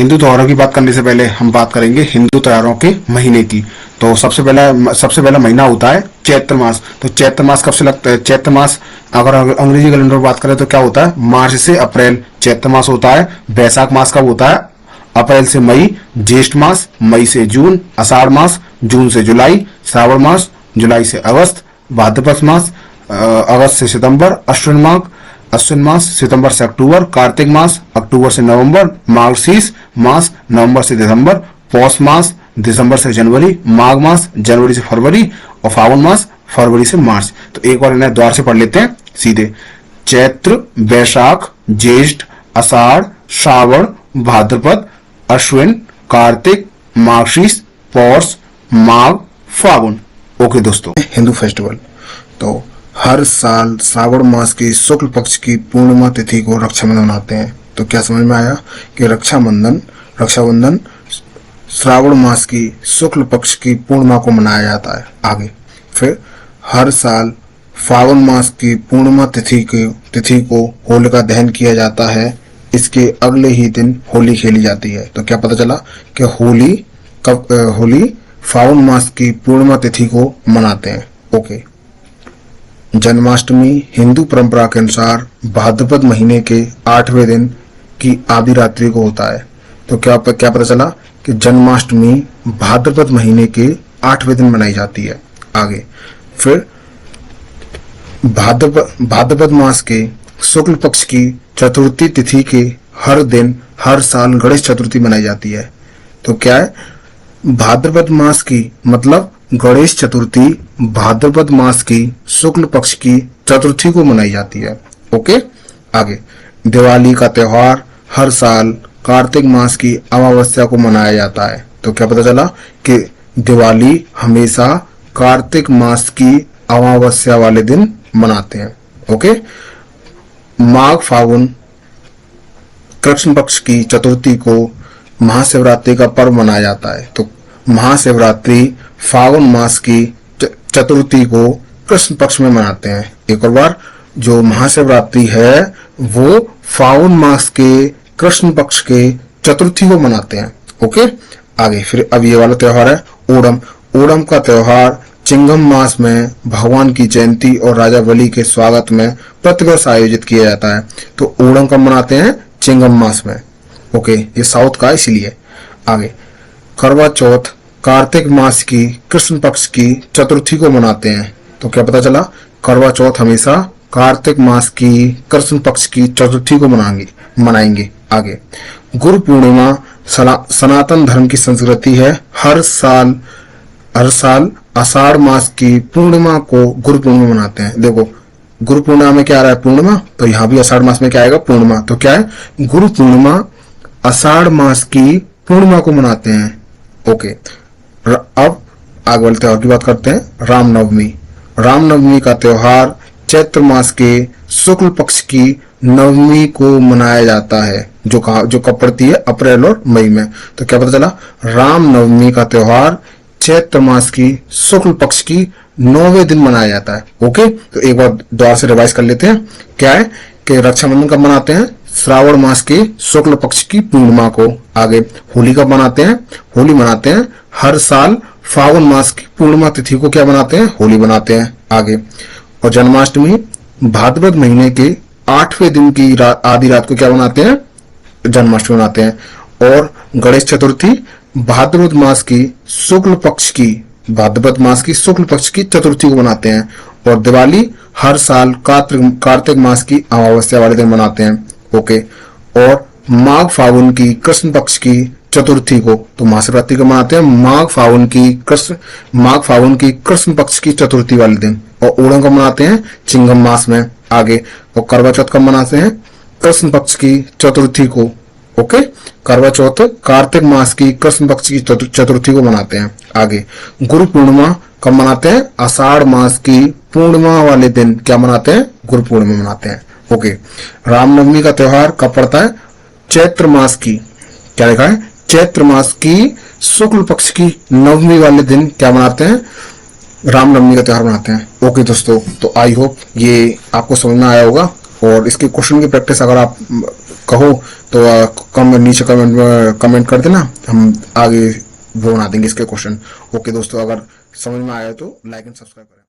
हिंदू त्योहारों की बात करने से पहले हम बात करेंगे हिंदू त्योहारों के महीने की। तो सबसे पहला महीना होता है चैत्र मास। तो चैत्र मास कब से लगता है? चैत्र मास अगर अंग्रेजी कैलेंडर में बात करें तो क्या होता है? मार्च से अप्रैल चैत्र मास होता है। बैसाख मास कब होता है? अप्रैल से मई। ज्येष्ठ मास मई से जून। आषाढ़ मास जून से जुलाई। श्रावण मास जुलाई से अगस्त। भाद्रपद मास अगस्त से सितंबर। अश्विन मास सितंबर से अक्टूबर। कार्तिक मास अक्टूबर से नवंबर। मार्गशीर्ष मास नवंबर से दिसंबर। पौष मास दिसंबर से जनवरी। माघ मास जनवरी से फरवरी। और फागुन मास फरवरी से मार्च। तो एक बार इन्हें द्वार से पढ़ लेते हैं सीधे। चैत्र, बैसाख, ज्येष्ठ, आषाढ़, श्रावण, भाद्रपद, अश्विन, कार्तिक, मार्गशीर्ष, पौष, माघ, फागुन। ओके दोस्तों, हिंदू फेस्टिवल तो हर साल श्रावण मास की शुक्ल पक्ष की पूर्णिमा तिथि को रक्षाबंधन मनाते हैं। तो क्या समझ में आया कि रक्षाबंधन श्रावण मास की शुक्ल पक्ष की पूर्णिमा को मनाया जाता है। आगे फिर हर साल फागुन मास की पूर्णिमा तिथि को होलिका दहन किया जाता है। इसके अगले ही दिन होली खेली जाती है। तो क्या पता चला कि होली फागुन मास की पूर्णिमा तिथि को मनाते हैं। ओके। जन्माष्टमी हिंदू परंपरा के अनुसार भाद्रपद महीने के 8वें दिन की आधी रात्रि को होता है। तो क्या पता चला कि जन्माष्टमी भाद्रपद महीने के 8वें दिन मनाई जाती है। आगे फिर भाद्रपद मास के शुक्ल पक्ष की चतुर्थी तिथि के हर दिन हर साल गणेश चतुर्थी मनाई जाती है। तो क्या है? भाद्रपद मास की मतलब गणेश चतुर्थी भाद्रपद मास की शुक्ल पक्ष की चतुर्थी को मनाई जाती है। ओके। आगे दिवाली का त्योहार हर साल कार्तिक मास की अमावस्या को मनाया जाता है। तो क्या पता चला कि दिवाली हमेशा कार्तिक मास की अमावस्या वाले दिन मनाते हैं। ओके। माघ फागुन कृष्ण पक्ष की चतुर्थी को महाशिवरात्रि का पर्व मनाया जाता है। तो महाशिवरात्रि फागुन मास की चतुर्थी को कृष्ण पक्ष में मनाते हैं। एक और बार, जो महाशिवरात्रि है वो फागुन मास के कृष्ण पक्ष के चतुर्थी को मनाते हैं। ओके। आगे फिर अब ये वाला त्योहार है ओणम। ओणम का त्योहार चिंगम मास में भगवान की जयंती और राजा बलि के स्वागत में प्रतिवर्ष आयोजित किया जाता है। तो ओणम कब मनाते हैं? चिंगम मास में। ओके, ये साउथ का इसलिए। आगे करवा चौथ कार्तिक मास की कृष्ण पक्ष की चतुर्थी को मनाते हैं। तो क्या पता चला? करवा चौथ हमेशा कार्तिक मास की कृष्ण पक्ष की चतुर्थी को मनाएंगे। आगे गुरु पूर्णिमा सनातन धर्म की संस्कृति है। हर साल आषाढ़ मास की पूर्णिमा को गुरु पूर्णिमा मनाते हैं। देखो गुरु पूर्णिमा में क्या आ रहा है? पूर्णिमा। तो यहाँ भी आषाढ़ मास में क्या आएगा? पूर्णिमा। तो क्या है? गुरु पूर्णिमा आषाढ़ मास की पूर्णिमा को मनाते हैं। ओके। अब आगे वाले त्योहार की बात करते हैं। रामनवमी का त्योहार चैत्र मास के शुक्ल पक्ष की नवमी को मनाया जाता है, जो कब पड़ती है? अप्रैल और मई में। तो क्या पता चला? रामनवमी का त्योहार चैत्र मास की शुक्ल पक्ष की 9वें दिन मनाया जाता है। ओके। तो एक बार दोबारा से रिवाइज कर लेते हैं। क्या है कि रक्षाबंधन कब मनाते हैं? श्रावण मास के शुक्ल पक्ष की पूर्णिमा को। आगे होली कब मनाते हैं? होली मनाते हैं हर साल फागुन मास की पूर्णिमा तिथि को क्या बनाते हैं? होली बनाते हैं। आगे और जन्माष्टमी भाद्रपद महीने के 8वें दिन की आधी रात को क्या बनाते हैं? जन्माष्टमी मनाते हैं। और गणेश चतुर्थी भाद्रपद मास की शुक्ल पक्ष की चतुर्थी को मनाते हैं। और दिवाली हर साल कार्तिक मास की अमावस्या वाले दिन मनाते हैं। ओके। और माघ फागुन की कृष्ण पक्ष की चतुर्थी को तो महाशिवरात्रि को मनाते हैं। माघ फागुन की कृष्ण पक्ष की चतुर्थी वाले दिन। और ओणम को मनाते हैं चिंगम मास में। आगे और करवा चौथ कब मनाते हैं? कृष्ण पक्ष की चतुर्थी को। ओके। करवा चौथ कार्तिक मास की कृष्ण पक्ष की चतुर्थी को मनाते हैं। आगे गुरु पूर्णिमा कब मनाते हैं? आषाढ़ मास की पूर्णिमा वाले दिन क्या मनाते हैं? गुरु पूर्णिमा मनाते हैं। ओके। रामनवमी का त्योहार कब पड़ता है? चैत्र मास की, क्या लिखा है? चैत्र मास की शुक्ल पक्ष की नवमी वाले दिन क्या मनाते हैं? रामनवमी का त्योहार मनाते हैं। ओके दोस्तों, तो आई होप ये आपको समझ में आया होगा। और इसके क्वेश्चन की प्रैक्टिस अगर आप कहो तो नीचे कमेंट कर देना, हम आगे वो बना देंगे इसके क्वेश्चन। ओके दोस्तों, अगर समझ में आया तो लाइक एंड सब्सक्राइब करें।